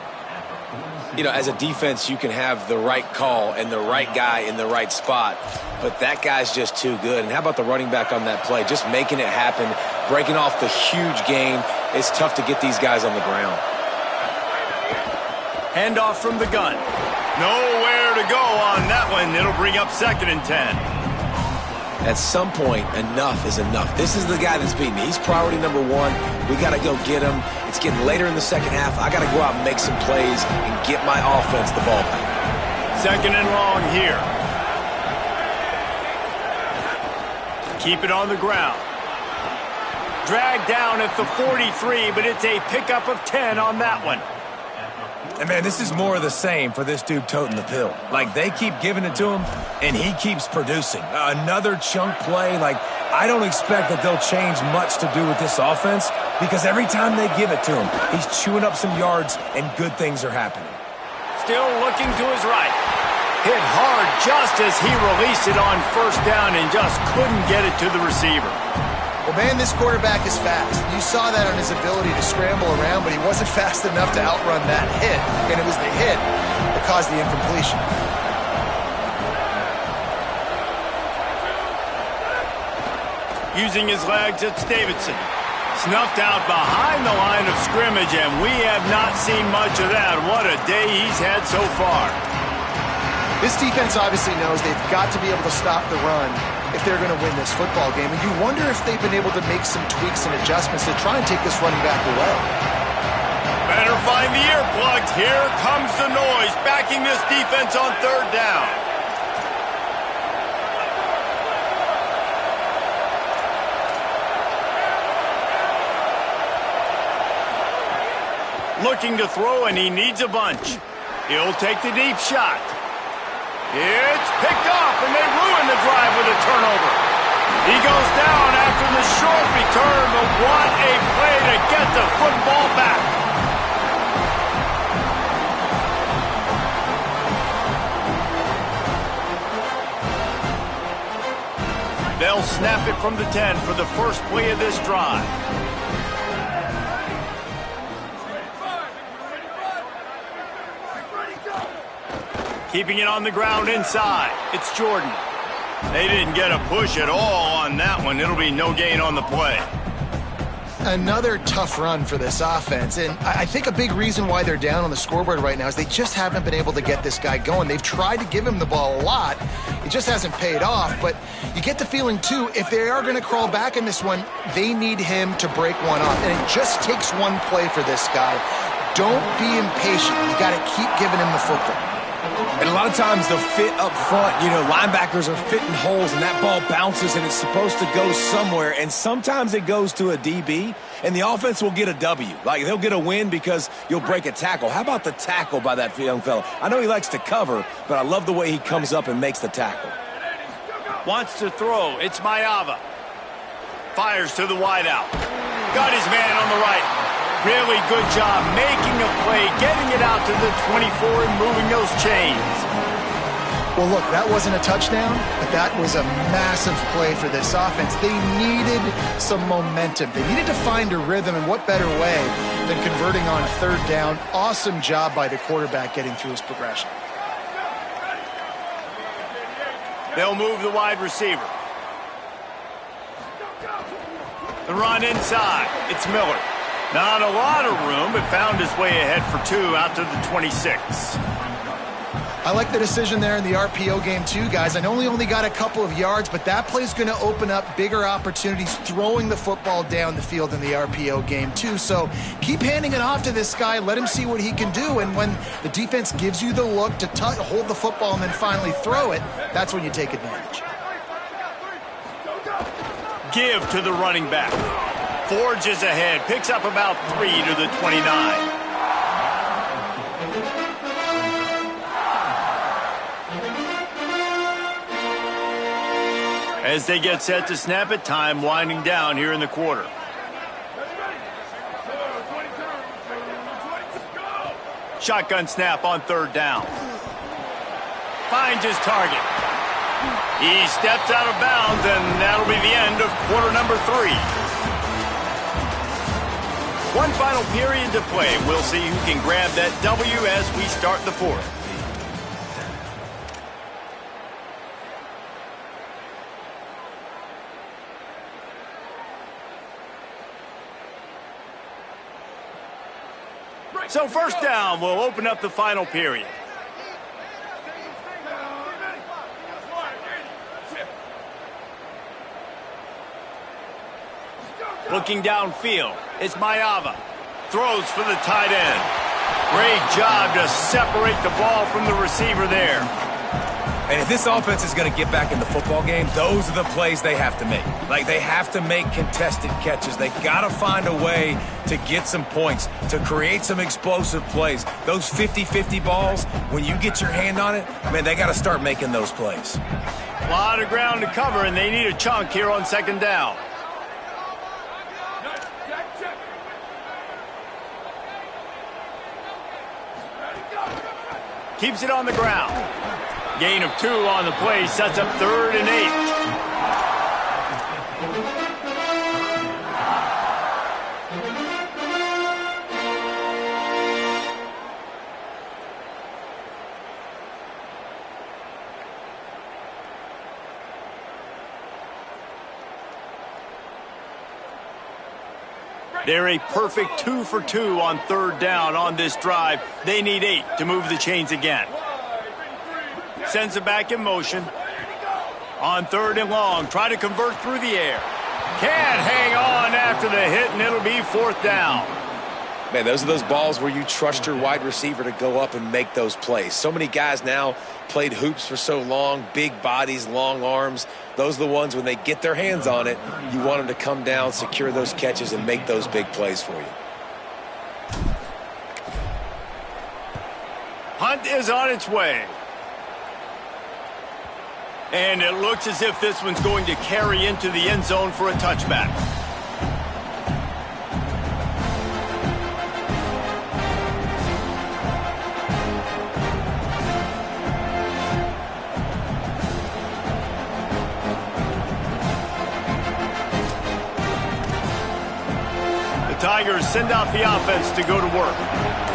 You know, as a defense, you can have the right call and the right guy in the right spot, but that guy's just too good. And how about the running back on that play? Just making it happen, breaking off the huge gain. It's tough to get these guys on the ground. Handoff from the gun. Nowhere to go on that one. It'll bring up 2nd and 10. At some point, enough is enough. This is the guy that's beating me. He's priority number 1. We got to go get him. It's getting later in the second half. I got to go out and make some plays and get my offense the ball back. 2nd and long here. Keep it on the ground. Dragged down at the 43, but it's a pickup of 10 on that one. And, man, this is more of the same for this dude toting the pill. Like, they keep giving it to him, and he keeps producing. Another chunk play. Like, I don't expect that they'll change much to do with this offense. because every time they give it to him, he's chewing up some yards and good things are happening. Still looking to his right. Hit hard just as he released it on first down and just couldn't get it to the receiver. Well, man, this quarterback is fast. You saw that on his ability to scramble around, but he wasn't fast enough to outrun that hit, and it was the hit that caused the incompletion. Using his legs, it's Davidson. Snuffed out behind the line of scrimmage, and we have not seen much of that. What a day he's had so far. This defense obviously knows they've got to be able to stop the run if they're going to win this football game. And you wonder if they've been able to make some tweaks and adjustments to try and take this running back away. Better find the earplugs. Here comes the noise, backing this defense on third down. Looking to throw, and he needs a bunch. He'll take the deep shot. It's picked off, and they ruin the drive with a turnover. He goes down after the short return, but what a play to get the football back. They'll snap it from the 10 for the first play of this drive. Keeping it on the ground inside. It's Jordan. They didn't get a push at all on that one. It'll be no gain on the play. Another tough run for this offense, and I think a big reason why they're down on the scoreboard right now is they just haven't been able to get this guy going. They've tried to give him the ball a lot. It just hasn't paid off, but you get the feeling, too, if they are going to crawl back in this one, they need him to break one off, and it just takes one play for this guy. Don't be impatient. You got to keep giving him the football. And a lot of times the fit up front, linebackers are fitting holes and that ball bounces and it's supposed to go somewhere. And sometimes it goes to a DB and the offense will get a W. Like they'll get a win because you'll break a tackle. How about the tackle by that young fella? I know he likes to cover, but I love the way he comes up and makes the tackle. Wants to throw. It's Mayava. Fires to the wideout. Got his man on the right. Really good job making a play, getting it out to the 24 and moving those chains. Well, look, that wasn't a touchdown, but that was a massive play for this offense. They needed some momentum. They needed to find a rhythm, and what better way than converting on third down. Awesome job by the quarterback getting through his progression. They'll move the wide receiver. The run inside. It's Miller. Not a lot of room, but found his way ahead for 2 out to the 26. I like the decision there in the RPO game too, guys. I know he only got a couple of yards, but that play's going to open up bigger opportunities throwing the football down the field in the RPO game too. So keep handing it off to this guy. Let him see what he can do. And when the defense gives you the look to hold the football and then finally throw it, that's when you take advantage. Give to the running back. Forges ahead, picks up about 3 to the 29. As they get set to snap it, time winding down here in the quarter. Shotgun snap on third down. Finds his target. He steps out of bounds, and that'll be the end of quarter number 3. One final period to play. We'll see who can grab that W as we start the fourth. So first down, we'll open up the final period. Looking downfield, it's Mayava. Throws for the tight end. Great job to separate the ball from the receiver there. And if this offense is going to get back in the football game, those are the plays they have to make. Like, they have to make contested catches. They got to find a way to get some points, to create some explosive plays. Those 50-50 balls, when you get your hand on it, man, they got to start making those plays. A lot of ground to cover, and they need a chunk here on second down. Keeps it on the ground. Gain of 2 on the play sets up 3rd and 8. They're a perfect 2 for 2 on 3rd down on this drive. They need 8 to move the chains again. Sends it back in motion. On 3rd and long, try to convert through the air. Can't hang on after the hit, and it'll be 4th down. Man, those are those balls where you trust your wide receiver to go up and make those plays. So many guys now played hoops for so long, big bodies, long arms. Those are the ones when they get their hands on it, you want them to come down, secure those catches, and make those big plays for you. Hunt is on its way. And it looks as if this one's going to carry into the end zone for a touchback. Tigers send out the offense to go to work.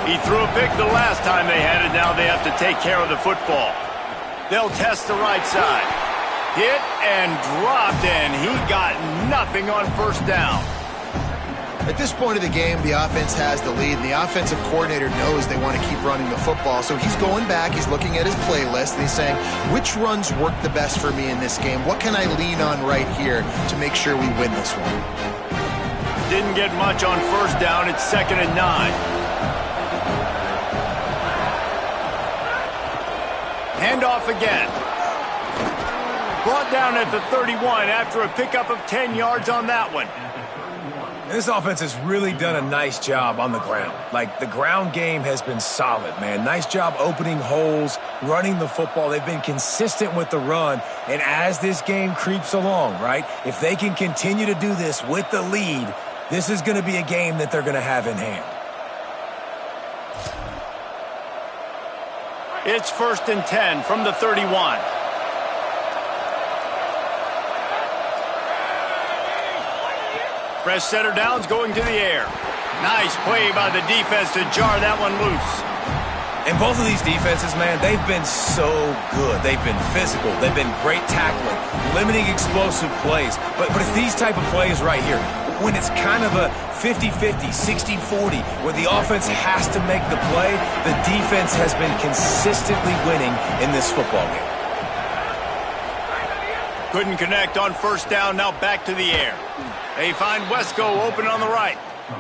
He threw a pick the last time they had it. Now they have to take care of the football. They'll test the right side. Hit and dropped, and he got nothing on 1st down. At this point of the game, the offense has the lead, and the offensive coordinator knows they want to keep running the football. So he's going back, he's looking at his playlist, and he's saying, which runs work the best for me in this game? What can I lean on right here to make sure we win this one? Didn't get much on 1st down. It's 2nd and 9. Handoff again. Brought down at the 31 after a pickup of 10 yards on that one. This offense has really done a nice job on the ground. Like, the ground game has been solid, man. Nice job opening holes, running the football. They've been consistent with the run. And as this game creeps along, right, if they can continue to do this with the lead, this is going to be a game that they're going to have in hand. It's 1st and 10 from the 31. Fresh center downs going to the air. Nice play by the defense to jar that one loose. And both of these defenses, man, they've been so good. They've been physical. They've been great tackling, limiting explosive plays. But it's these type of plays right here, when it's kind of a 50-50, 60-40, where the offense has to make the play, the defense has been consistently winning in this football game. Couldn't connect on 1st down, now back to the air. They find Wesco open on the right.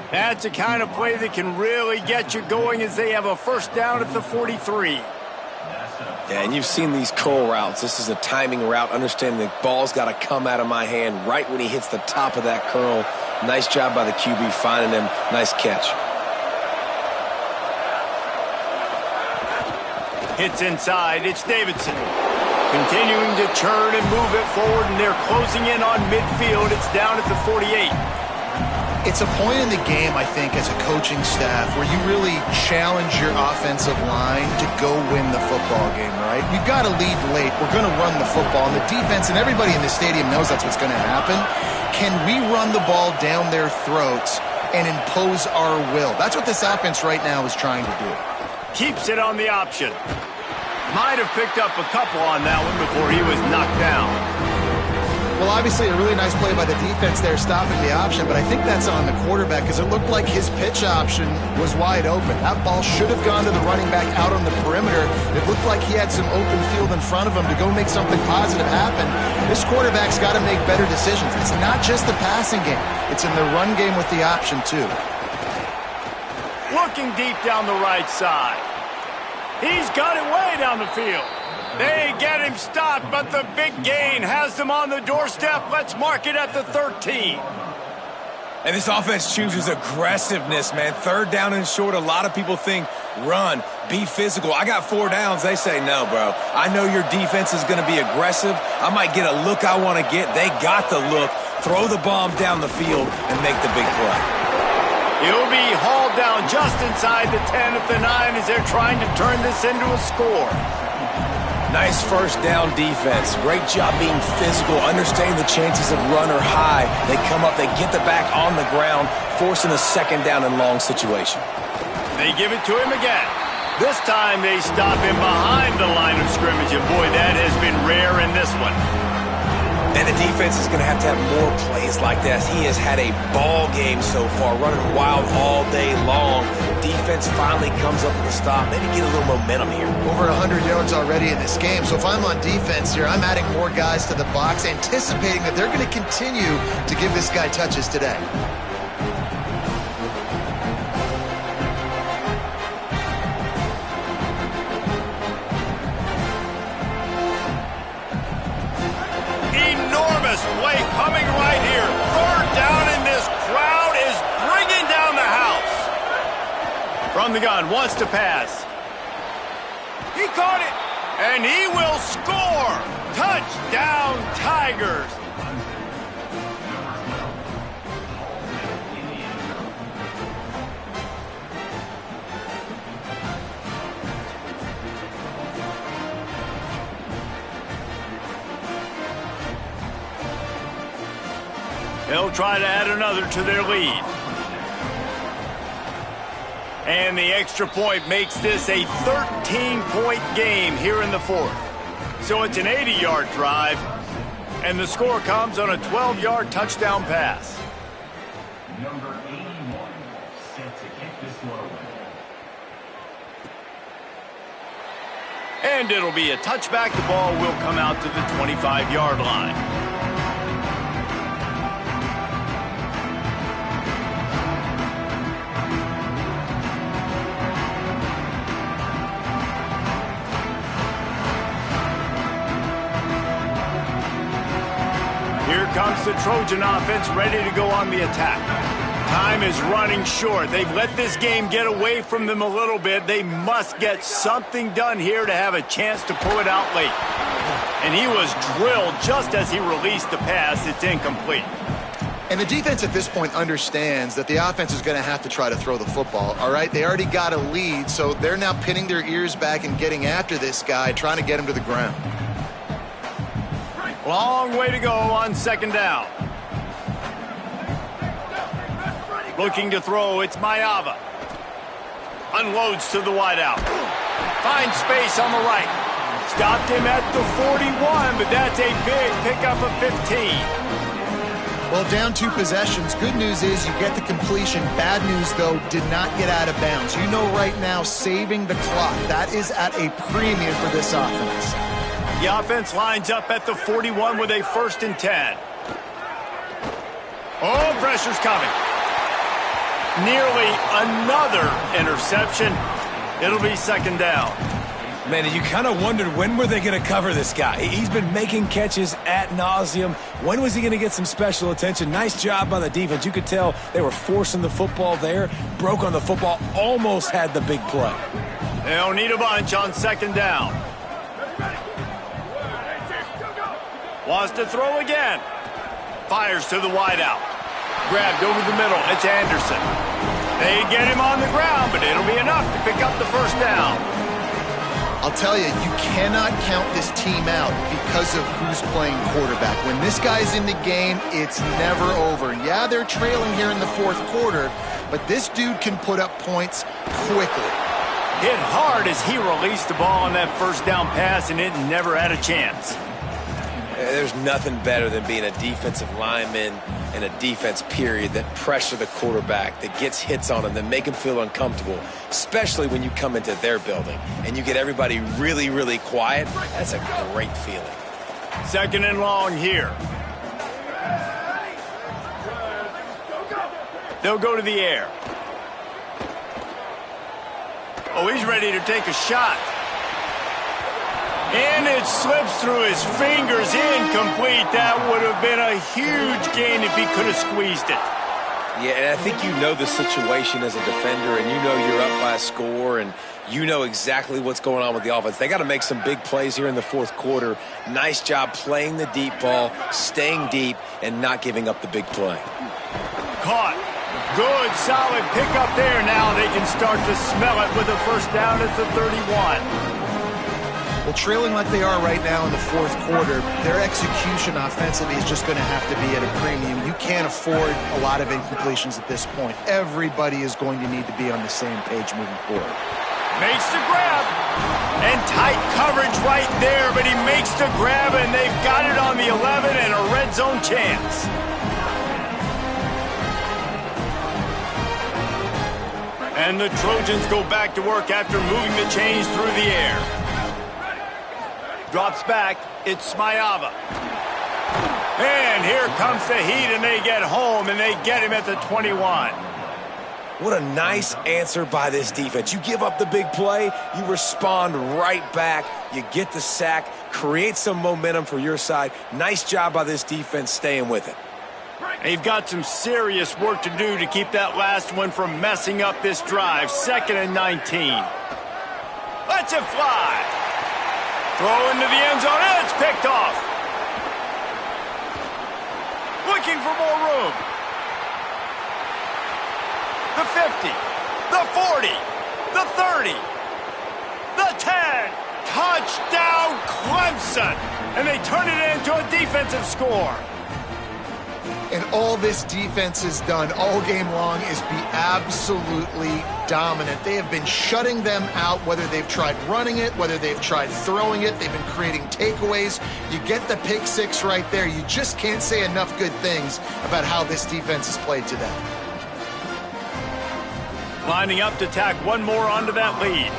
That's the kind of play that can really get you going as they have a 1st down at the 43. Yeah, and you've seen these curl routes. This is a timing route, understanding the ball's got to come out of my hand right when he hits the top of that curl. Nice job by the QB finding him. Nice catch. Hits inside. It's Davidson. Continuing to churn and move it forward, and they're closing in on midfield. It's down at the 48. It's a point in the game, I think, as a coaching staff where you really challenge your offensive line to go win the football game, right? We've got to lead late. We're going to run the football. And the defense and everybody in the stadium knows that's what's going to happen. Can we run the ball down their throats and impose our will? That's what this offense right now is trying to do. Keeps it on the option. Might have picked up a couple on that one before he was knocked down. Well, obviously a really nice play by the defense there stopping the option, but I think that's on the quarterback because it looked like his pitch option was wide open. That ball should have gone to the running back out on the perimeter. It looked like he had some open field in front of him to go make something positive happen. This quarterback's got to make better decisions. It's not just the passing game. It's in the run game with the option, too. Looking deep down the right side. He's got it way down the field. They get him stopped, but the big gain has them on the doorstep. Let's mark it at the 13. And this offense chooses aggressiveness, man. 3rd down and short, a lot of people think run, be physical. I got 4 downs. They say, no, bro. I know your defense is going to be aggressive. I might get a look I want to get. They got the look. Throw the bomb down the field and make the big play. He'll be hauled down just inside the 10 at the 9 as they're trying to turn this into a score. Nice first down defense. Great job being physical, understanding the chances of run or high. They come up, they get the back on the ground, forcing a second down and long situation. They give it to him again. This time they stop him behind the line of scrimmage, and boy, that has been rare in this one. And the defense is going to have more plays like this. He has had a ball game so far, running wild all day long. Defense finally comes up with a stop. Maybe get a little momentum here. Over 100 yards already in this game. So if I'm on defense here, I'm adding more guys to the box, anticipating that they're going to continue to give this guy touches today. Play coming right here. Third down, and this crowd is bringing down the house. From the gun, wants to pass. He caught it, and he will score. Touchdown, Tigers. They'll try to add another to their lead. And the extra point makes this a 13-point game here in the fourth. So it's an 80-yard drive, and the score comes on a 12-yard touchdown pass. Number 81, set to kick this one away. And it'll be a touchback. The ball will come out to the 25-yard line. Here comes the Trojan offense ready to go on the attack. Time is running short. They've let this game get away from them a little bit. They must get something done here to have a chance to pull it out late. And he was drilled just as he released the pass. It's incomplete. And the defense at this point understands that the offense is going to have to try to throw the football, all right? They already got a lead, so they're now pinning their ears back and getting after this guy, trying to get him to the ground. Long way to go on second down. Looking to throw, it's Mayava. Unloads to the wideout. Finds space on the right. Stopped him at the 41, but that's a big pickup of 15. Well, down 2 possessions. Good news is you get the completion. Bad news, though, did not get out of bounds. You know right now, saving the clock, that is at a premium for this offense. The offense lines up at the 41 with a 1st and 10. Oh, pressure's coming. Nearly another interception. It'll be second down. Man, you kind of wondered when were they going to cover this guy. He's been making catches ad nauseum. When was he going to get some special attention? Nice job by the defense. You could tell they were forcing the football there. Broke on the football, almost had the big play. They'll need a bunch on second down. Wants to throw again. Fires to the wideout. Grabbed over the middle. It's Anderson. They get him on the ground, but it'll be enough to pick up the first down. I'll tell you, you cannot count this team out because of who's playing quarterback. When this guy's in the game, it's never over. Yeah, they're trailing here in the fourth quarter, but this dude can put up points quickly. Hit hard as he released the ball on that first down pass, and it never had a chance. There's nothing better than being a defensive lineman and a defense period that pressure the quarterback, that gets hits on him, that make him feel uncomfortable, especially when you come into their building and you get everybody really, really quiet. That's a great feeling. Second and long here. They'll go to the air. Oh, he's ready to take a shot. And it slips through his fingers, incomplete. That would have been a huge gain if he could have squeezed it. Yeah, and I think you know the situation as a defender, and you know you're up by a score, and you know exactly what's going on with the offense. They got to make some big plays here in the fourth quarter. Nice job playing the deep ball, staying deep, and not giving up the big play. Caught. Good, solid pickup there. Now they can start to smell it with a first down at the 31. Well, trailing like they are right now in the fourth quarter, their execution offensively is just going to have to be at a premium. You can't afford a lot of incompletions at this point. Everybody is going to need to be on the same page moving forward. Makes the grab. And tight coverage right there, but he makes the grab, and they've got it on the 11 and a red zone chance. And the Trojans go back to work after moving the chains through the air. Drops back. It's Smayava. And here comes the heat, and they get home, and they get him at the 21. What a nice answer by this defense. You give up the big play, you respond right back, you get the sack, create some momentum for your side. Nice job by this defense staying with it. They've got some serious work to do to keep that last one from messing up this drive. 2nd and 19. Let's it fly. Throw into the end zone, and it's picked off. Looking for more room. The 50, the 40, the 30, the 10. Touchdown, Clemson. And they turn it into a defensive score. And all this defense has done all game long is be absolutely dominant. They have been shutting them out, whether they've tried running it, whether they've tried throwing it. They've been creating takeaways. You get the pick six right there. You just can't say enough good things about how this defense has played today. Lining up to tack one more onto that lead.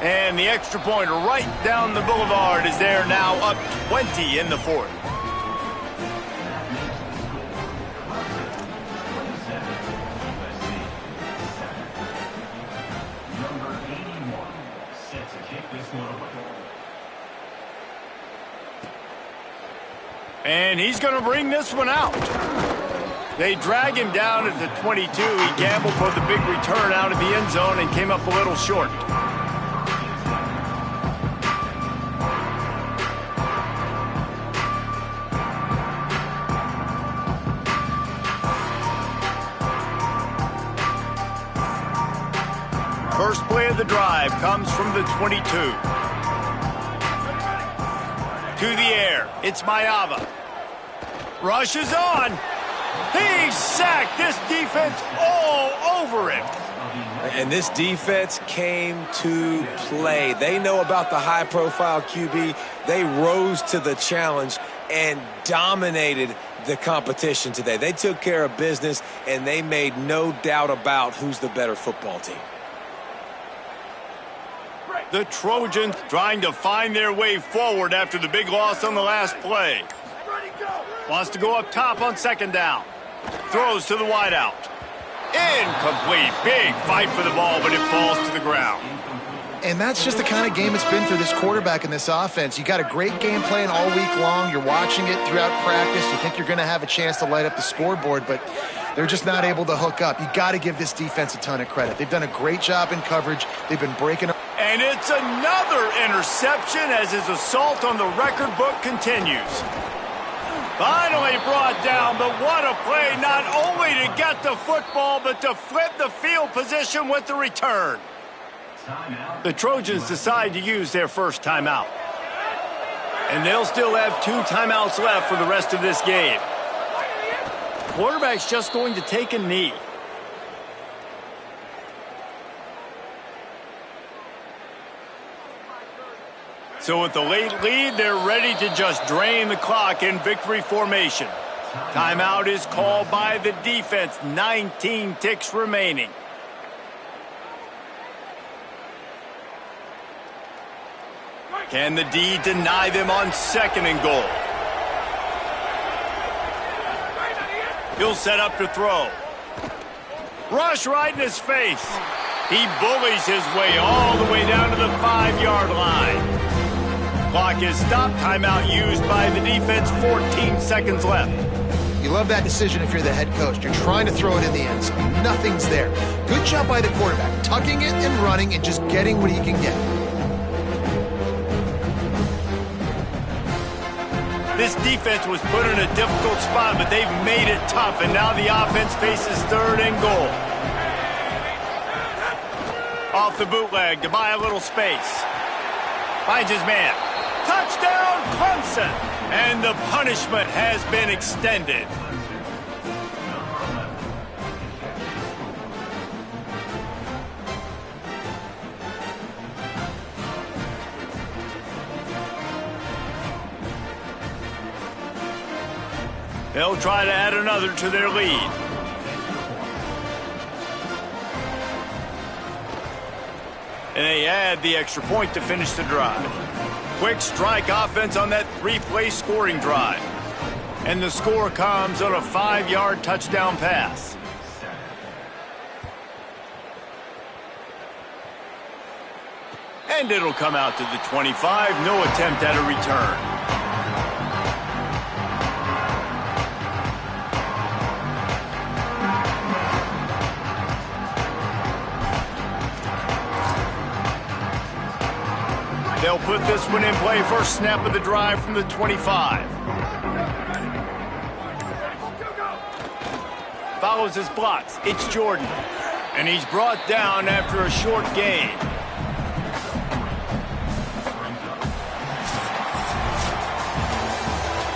And the extra point right down the boulevard is there now, up 20 in the fourth. Number 81, set to kick this one away. And he's going to bring this one out. They drag him down at the 22. He gambled for the big return out of the end zone and came up a little short. First play of the drive comes from the 22. To the air, it's Mayava. Rushes on. He's sacked. This defense all over him. And this defense came to play. They know about the high-profile QB. They rose to the challenge and dominated the competition today. They took care of business, and they made no doubt about who's the better football team. The Trojans trying to find their way forward after the big loss on the last play. Wants to go up top on second down. Throws to the wideout. Incomplete. Big fight for the ball, but it falls to the ground. And that's just the kind of game it's been for this quarterback in this offense. You got a great game plan all week long. You're watching it throughout practice. You think you're going to have a chance to light up the scoreboard, but they're just not able to hook up. You got to give this defense a ton of credit. They've done a great job in coverage. They've been breaking up. And it's another interception as his assault on the record book continues. Finally brought down, but what a play, not only to get the football, but to flip the field position with the return. The Trojans decide to use their first timeout. And they'll still have 2 timeouts left for the rest of this game. Quarterback's just going to take a knee. So with the late lead, they're ready to just drain the clock in victory formation. Timeout is called by the defense. 19 ticks remaining. Can the D deny them on second and goal? He'll set up to throw. Rush right in his face. He bullies his way all the way down to the 5-yard line. Clock is stopped. Timeout used by the defense. 14 seconds left. You love that decision if you're the head coach. You're trying to throw it in the end zone. Nothing's there. Good job by the quarterback, tucking it and running and just getting what he can get. This defense was put in a difficult spot, but they've made it tough, and now the offense faces 3rd and goal. Off the bootleg to buy a little space. Finds his man. Touchdown, Clemson! And the punishment has been extended. They'll try to add another to their lead. And they add the extra point to finish the drive. Quick strike offense on that 3-play scoring drive. And the score comes on a 5-yard touchdown pass. And it'll come out to the 25. No attempt at a return. They'll put this one in play. First snap of the drive from the 25. Follows his blocks. It's Jordan. And he's brought down after a short gain.